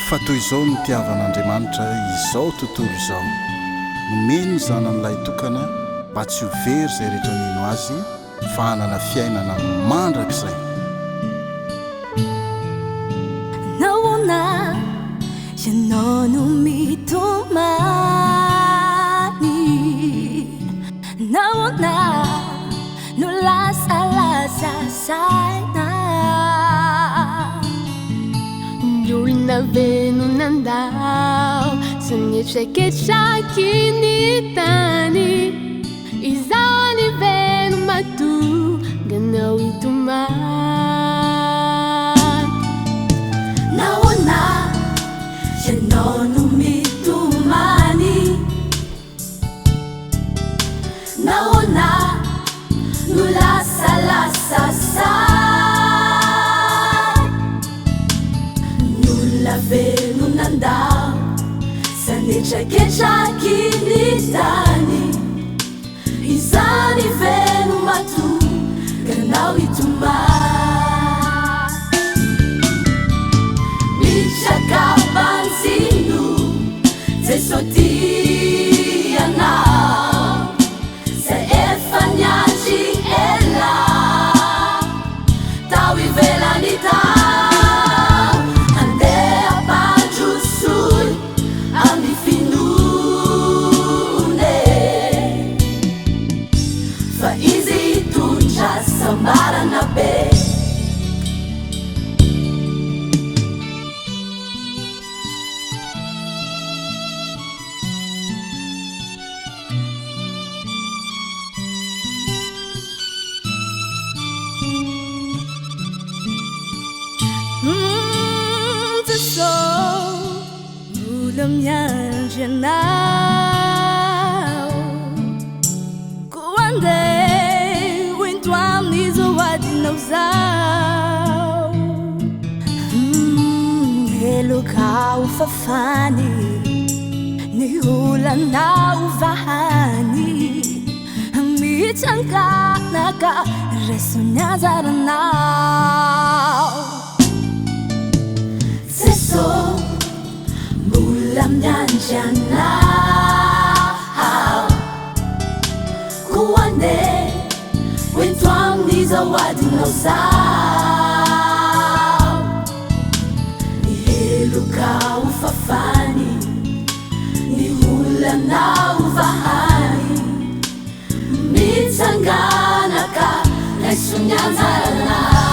fa toy izao no tiavan'andriamanitra izao tontolo izao nomeny zanan'ilay tokana mba tsy ho very izay rehetra nino azy fa hanana fiainana mandrakizay. Naona ianao no mitomany, naona no lasalaza saina, ny olona veno nandao sanietraketraky ny tany, izaho ny veno matonga anao hitomany. Naona ianao no mitomany, naona no lasalasa say, ny olona veno nandao sanietraketraky ny tany, izaho ny veno matonga anao hitomany. Mitrakapantsino Jesosy tianao, zay efa niandry ela tao ivelany tao, handeha ampandrosoy amin'ny finone, fa izy hitondra sambarana be. Mula miandry anao, koa andeha hoento amin'izao adinao zao. Eloka ho fafany ny olanao vahany, mitsanganaka reso ny anjaranao. Jesosy mbola miandry anao, koa andeha hoento amin'izao adinao zao. Ny heloka ho fafany ny olanao vahany, mitsanganaka reso ny anjaranao.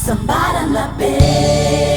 Somebody love me.